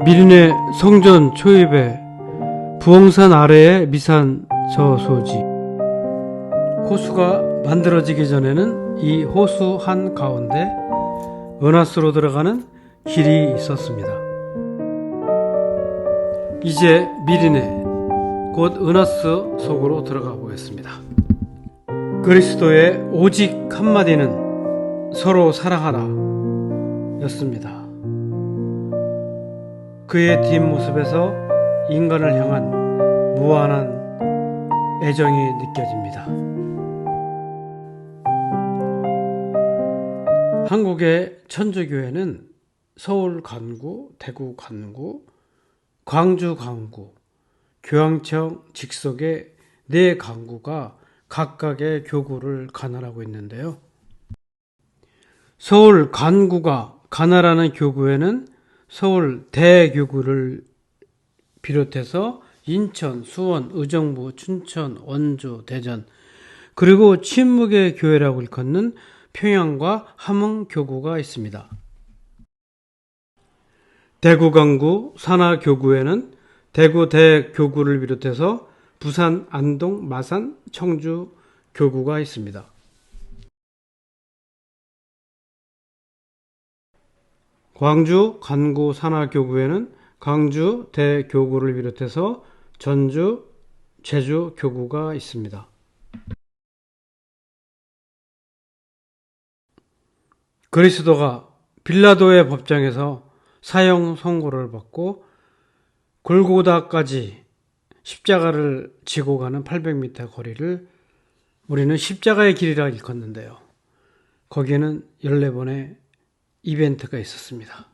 미린의 성전 초입에 부엉산 아래의 미산 저소지. 호수가 만들어지기 전에는 이 호수 한 가운데 은하수로 들어가는 길이 있었습니다. 이제 미린의 곧 은하수 속으로 들어가 보겠습니다. 그리스도의 오직 한마디는 서로 사랑하라 였습니다. 그의 뒷모습에서 인간을 향한 무한한 애정이 느껴집니다. 한국의 천주교회는 서울 간구, 대구 간구, 광주 간구, 교황청 직속의 네 간구가 각각의 교구를 관할하고 있는데요. 서울 간구가 관할하는 교구에는 서울 대교구를 비롯해서 인천, 수원, 의정부, 춘천, 원주, 대전, 그리고 친묵의 교회라고 일컫는 평양과 함흥 교구가 있습니다. 대구 강구 산하 교구에는 대구 대교구를 비롯해서 부산, 안동, 마산, 청주 교구가 있습니다. 광주 간구 산하 교구에는 광주 대교구를 비롯해서 전주, 제주 교구가 있습니다. 그리스도가 빌라도의 법정에서 사형 선고를 받고 골고다까지 십자가를 지고 가는 800m 거리를 우리는 십자가의 길이라 일컫는데요. 거기에는 14번의 이벤트가 있었습니다.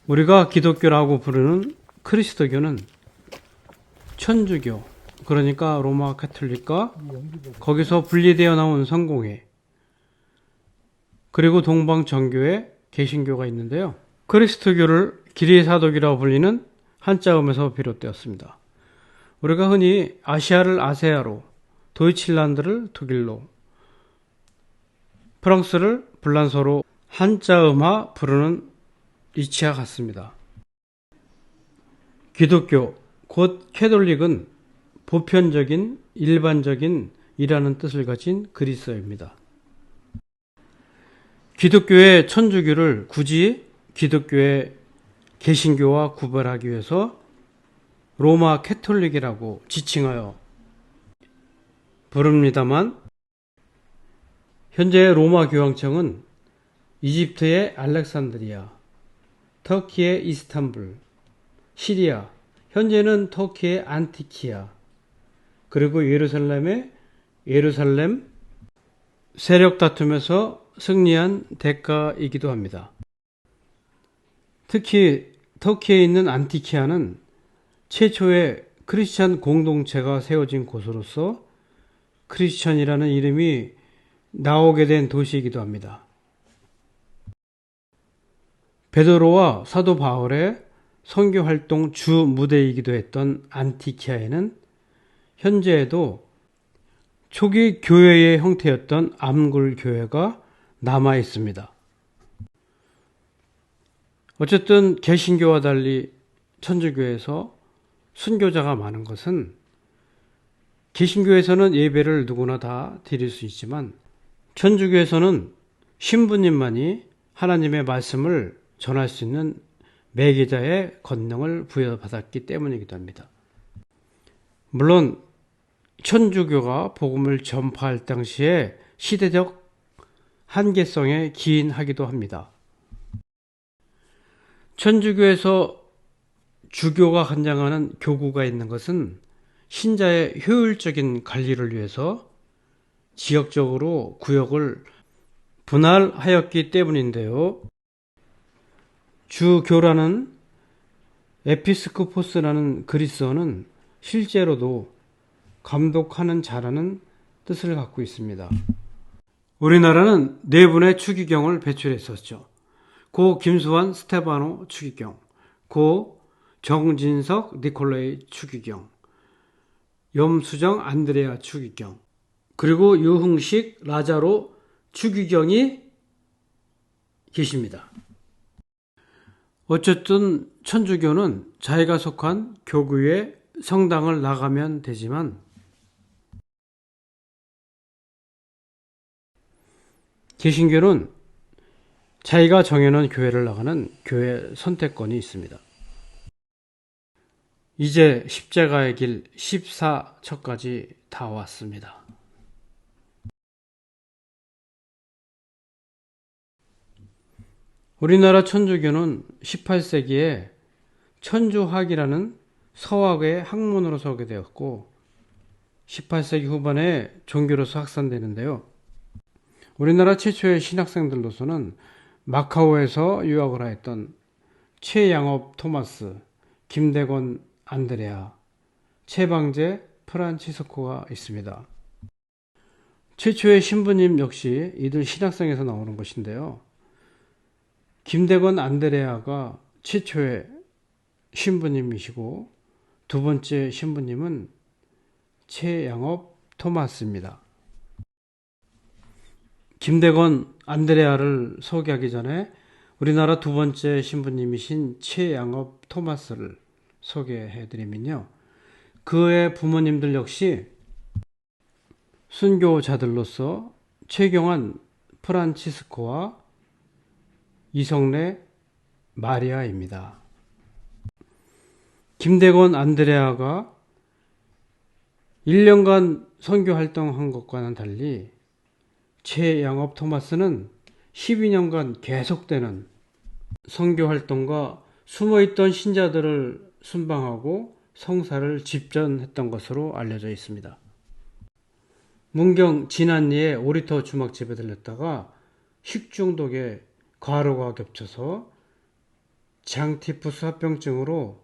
우리가 기독교라고 부르는 그리스도교는 천주교, 그러니까 로마 가톨릭과 거기서 분리되어 나온 성공회, 그리고 동방정교회, 개신교가 있는데요. 그리스도교를 기리사독이라고 불리는 한자음에서 비롯되었습니다. 우리가 흔히 아시아를 아세아로, 도이칠란드를 독일로, 프랑스를 불란서로 한자음화 부르는 이치와 같습니다. 기독교, 곧 캐톨릭은 보편적인, 일반적인 이라는 뜻을 가진 그리스어입니다. 기독교의 천주교를 굳이 기독교의 개신교와 구별하기 위해서 로마 캐톨릭이라고 지칭하여 부릅니다만, 현재 로마 교황청은 이집트의 알렉산드리아, 터키의 이스탄불, 시리아, 현재는 터키의 안티키아, 그리고 예루살렘의 예루살렘 세력 다툼에서 승리한 대가이기도 합니다. 특히 터키에 있는 안티키아는 최초의 크리스천 공동체가 세워진 곳으로서 크리스천이라는 이름이 나오게 된 도시이기도 합니다. 베드로와 사도 바울의 선교 활동 주 무대이기도 했던 안티키아에는 현재에도 초기 교회의 형태였던 암굴 교회가 남아 있습니다. 어쨌든 개신교와 달리 천주교에서 순교자가 많은 것은 개신교에서는 예배를 누구나 다 드릴 수 있지만 천주교에서는 신부님만이 하나님의 말씀을 전할 수 있는 매개자의 권능을 부여받았기 때문이기도 합니다. 물론 천주교가 복음을 전파할 당시에 시대적 한계성에 기인하기도 합니다. 천주교에서 주교가 관장하는 교구가 있는 것은 신자의 효율적인 관리를 위해서 지역적으로 구역을 분할하였기 때문인데요. 주교라는 에피스코포스라는 그리스어는 실제로도 감독하는 자라는 뜻을 갖고 있습니다. 우리나라는 네 분의 추기경을 배출했었죠. 고 김수환 스테바노 추기경, 고 정진석 니콜라이 추기경, 염수정 안드레아 추기경, 그리고 유흥식 라자로 추기경이 계십니다. 어쨌든 천주교는 자기가 속한 교구의 성당을 나가면 되지만 개신교는 자기가 정해놓은 교회를 나가는 교회 선택권이 있습니다. 이제 십자가의 길 14척까지 다 왔습니다. 우리나라 천주교는 18세기에 천주학이라는 서학의 학문으로 소개되었고 18세기 후반에 종교로서 확산되는데요. 우리나라 최초의 신학생들로서는 마카오에서 유학을 하였던 최양업 토마스, 김대건 안드레아, 최방재 프란치스코가 있습니다. 최초의 신부님 역시 이들 신학생에서 나오는 것인데요. 김대건 안드레아가 최초의 신부님이시고 두 번째 신부님은 최양업 토마스입니다. 김대건 안드레아를 소개하기 전에 우리나라 두 번째 신부님이신 최양업 토마스를 소개해드리면요. 그의 부모님들 역시 순교자들로서 최경환 프란치스코와 이성래 마리아입니다. 김대건 안드레아가 1년간 선교 활동한 것과는 달리 최양업 토마스는 12년간 계속되는 선교 활동과 숨어있던 신자들을 순방하고 성사를 집전했던 것으로 알려져 있습니다. 문경 진안리의 오리터 주막집에 들렸다가 식중독에 과로가 겹쳐서 장티푸스 합병증으로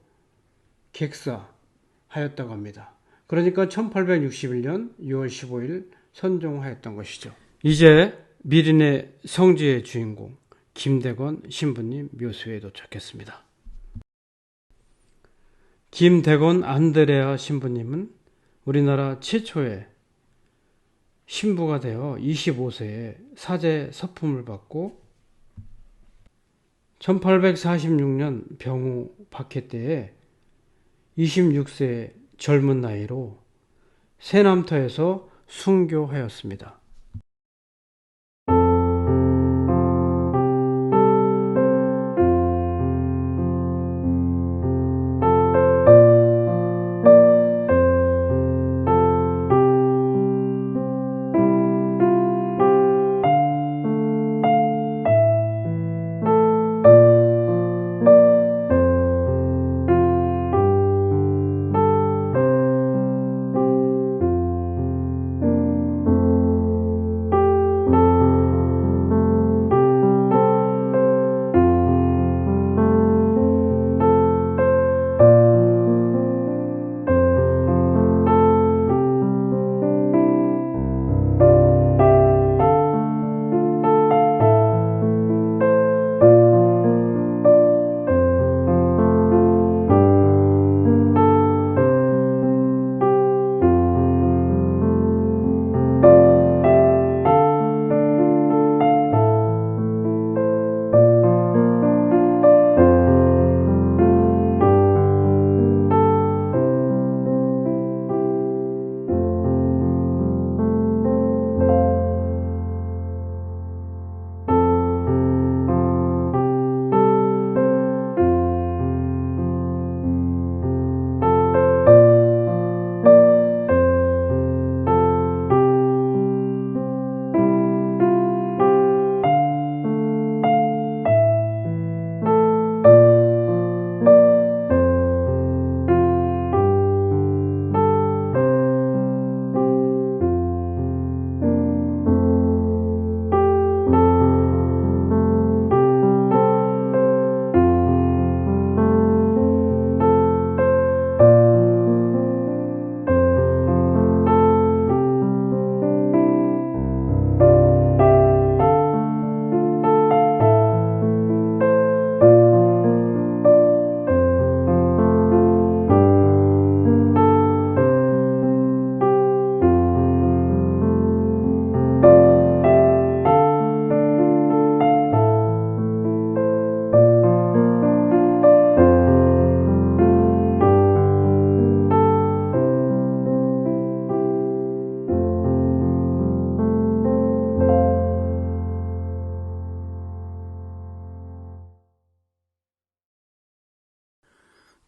객사하였다고 합니다. 그러니까 1861년 6월 15일 선종하였던 것이죠. 이제 미린의 성지의 주인공 김대건 신부님 묘소에 도착했습니다. 김대건 안드레아 신부님은 우리나라 최초의 신부가 되어 25세에 사제 서품을 받고 1846년 병후 박해 때에 26세의 젊은 나이로 새남터에서 순교하였습니다.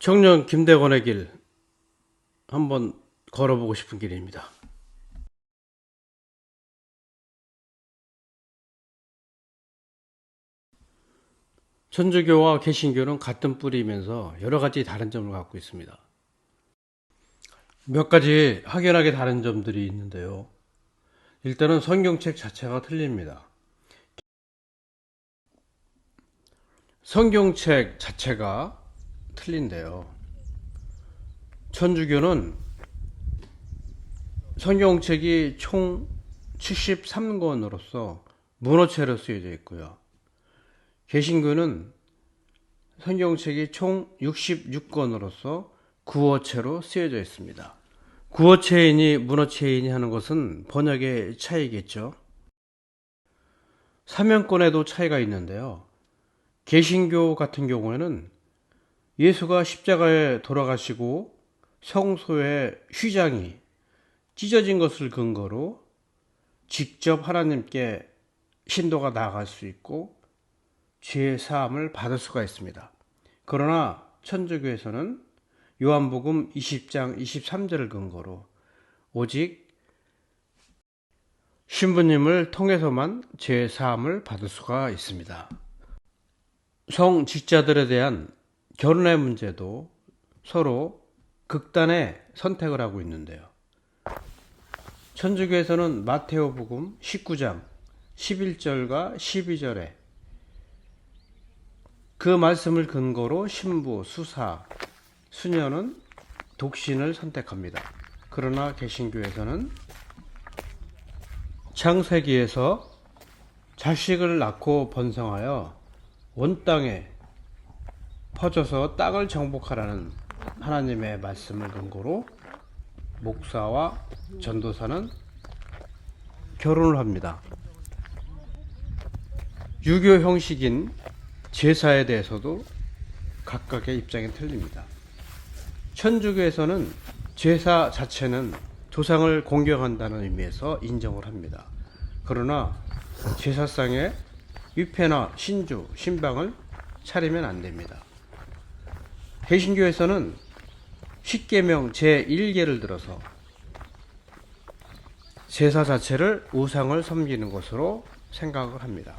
청년 김대건의 길 한번 걸어보고 싶은 길입니다. 천주교와 개신교는 같은 뿌리이면서 여러 가지 다른 점을 갖고 있습니다. 몇 가지 확연하게 다른 점들이 있는데요. 일단은 성경책 자체가 틀립니다. 성경책 자체가 틀린데요. 천주교는 성경책이 총 73권으로서 문어체로 쓰여져 있고요. 개신교는 성경책이 총 66권으로서 구어체로 쓰여져 있습니다. 구어체이니 문어체이니 하는 것은 번역의 차이겠죠. 사명권에도 차이가 있는데요. 개신교 같은 경우에는 예수가 십자가에 돌아가시고 성소의 휘장이 찢어진 것을 근거로 직접 하나님께 신도가 나아갈 수 있고 죄 사함을 받을 수가 있습니다. 그러나 천주교에서는 요한복음 20장 23절을 근거로 오직 신부님을 통해서만 죄 사함을 받을 수가 있습니다. 성직자들에 대한 결혼의 문제도 서로 극단의 선택을 하고 있는데요. 천주교에서는 마테오복음 19장 11절과 12절에 그 말씀을 근거로 신부, 수사, 수녀는 독신을 선택합니다. 그러나 개신교에서는 창세기에서 자식을 낳고 번성하여 온 땅에 퍼져서 땅을 정복하라는 하나님의 말씀을 근거로 목사와 전도사는 결혼을 합니다. 유교 형식인 제사에 대해서도 각각의 입장이 틀립니다. 천주교에서는 제사 자체는 조상을 공경한다는 의미에서 인정을 합니다. 그러나 제사상에 위패나 신주, 신방을 차리면 안 됩니다. 개신교에서는 십계명 제1계를 들어서 제사 자체를 우상을 섬기는 것으로 생각을 합니다.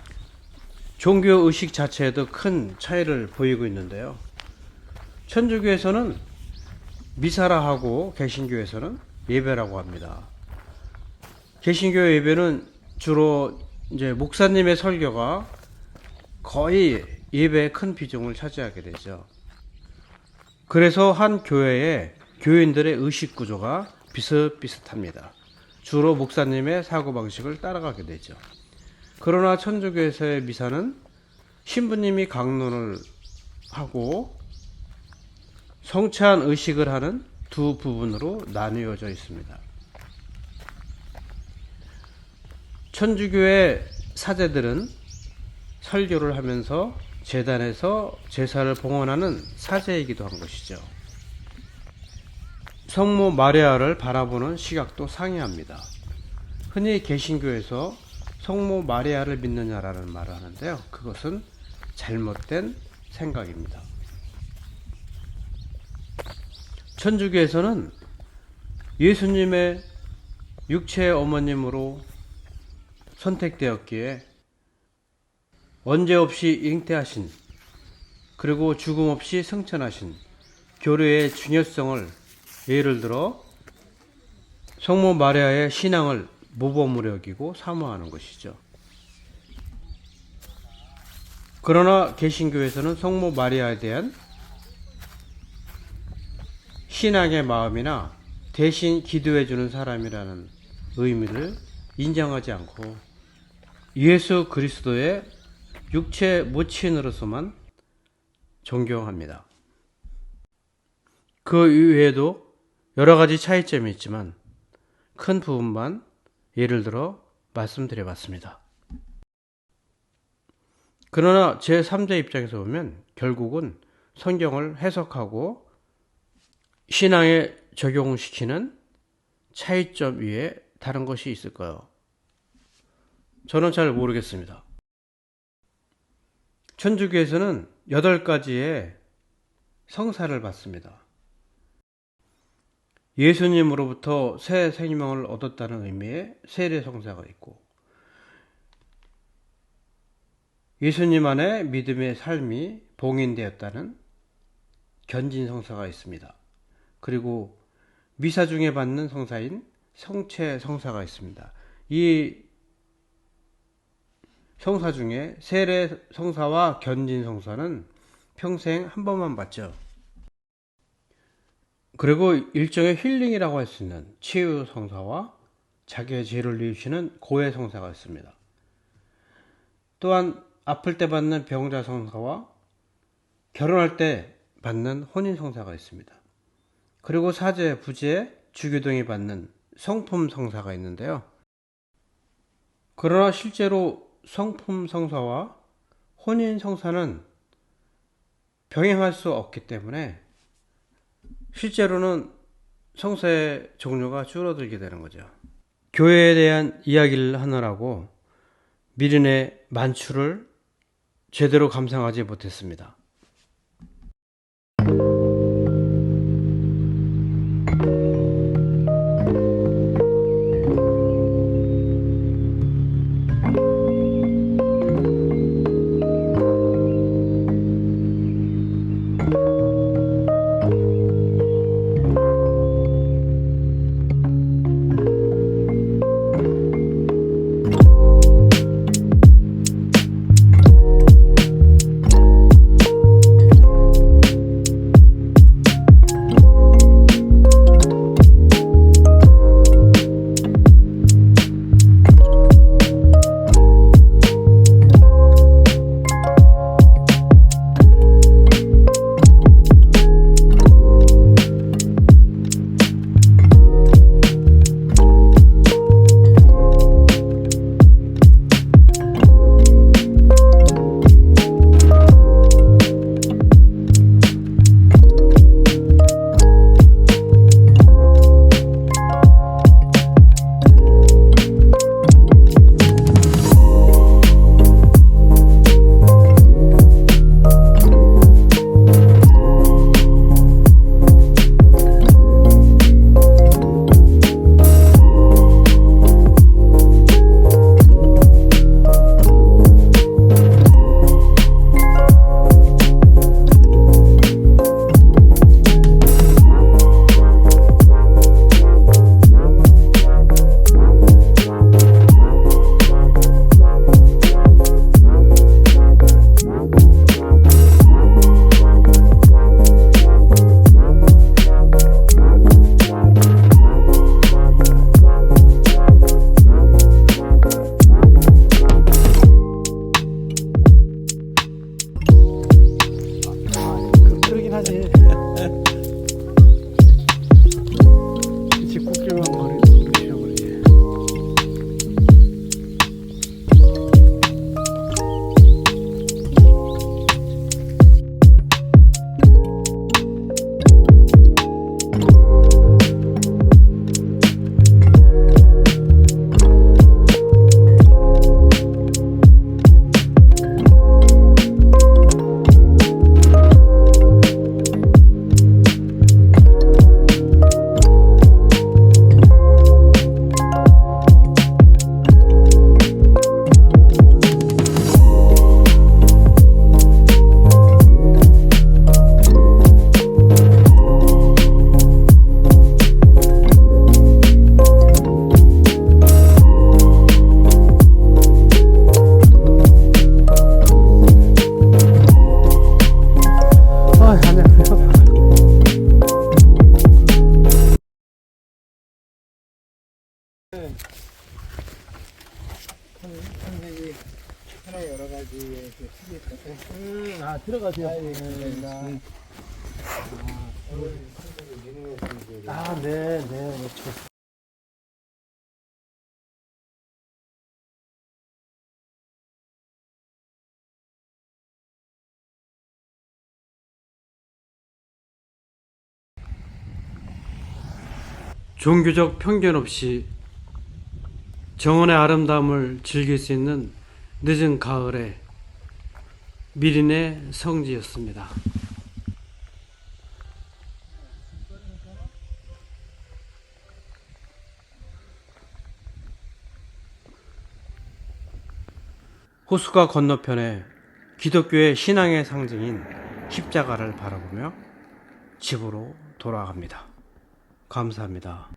종교의식 자체에도 큰 차이를 보이고 있는데요. 천주교에서는 미사라 하고 개신교에서는 예배라고 합니다. 개신교 예배는 주로 이제 목사님의 설교가 거의 예배에 큰 비중을 차지하게 되죠. 그래서 한 교회의 교인들의 의식 구조가 비슷비슷합니다. 주로 목사님의 사고방식을 따라가게 되죠. 그러나 천주교에서의 미사는 신부님이 강론을 하고 성찬 의식을 하는 두 부분으로 나뉘어져 있습니다. 천주교의 사제들은 설교를 하면서 제단에서 제사를 봉헌하는 사제이기도 한 것이죠. 성모 마리아를 바라보는 시각도 상이합니다. 흔히 개신교에서 성모 마리아를 믿느냐라는 말을 하는데요. 그것은 잘못된 생각입니다. 천주교에서는 예수님의 육체의 어머님으로 선택되었기에 언제 없이 잉태하신 그리고 죽음 없이 승천하신 교류의 중요성을 예를 들어 성모 마리아의 신앙을 모범으로 여기고 사모하는 것이죠. 그러나 개신교에서는 성모 마리아에 대한 신앙의 마음이나 대신 기도해 주는 사람이라는 의미를 인정하지 않고 예수 그리스도의 육체 모친으로서만 존경합니다. 그 이외에도 여러 가지 차이점이 있지만 큰 부분만 예를 들어 말씀드려봤습니다. 그러나 제3자 입장에서 보면 결국은 성경을 해석하고 신앙에 적용시키는 차이점 위에 다른 것이 있을까요? 저는 잘 모르겠습니다. 천주교에서는 8가지의 성사를 받습니다. 예수님으로부터 새 생명을 얻었다는 의미의 세례성사가 있고, 예수님 안에 믿음의 삶이 봉인되었다는 견진성사가 있습니다. 그리고 미사 중에 받는 성사인 성체성사가 있습니다. 이 성사 중에 세례성사와 견진성사는 평생 한 번만 받죠. 그리고 일종의 힐링이라고 할 수 있는 치유성사와 자기의 죄를 뉘우치는 고해성사가 있습니다. 또한 아플 때 받는 병자성사와 결혼할 때 받는 혼인성사가 있습니다. 그리고 사제, 부제, 주교동이 받는 성품성사가 있는데요. 그러나 실제로 성품성사와 혼인성사는 병행할 수 없기 때문에 실제로는 성사의 종류가 줄어들게 되는 거죠. 교회에 대한 이야기를 하느라고 미련의 만추를 제대로 감상하지 못했습니다. 선생님이 하나 여러 가지의 시기 있거든. 들어가세요. 네. 종교적 편견 없이 정원의 아름다움을 즐길 수 있는 늦은 가을에 미린의 성지였습니다. 호수가 건너편에 기독교의 신앙의 상징인 십자가를 바라보며 집으로 돌아갑니다. 감사합니다.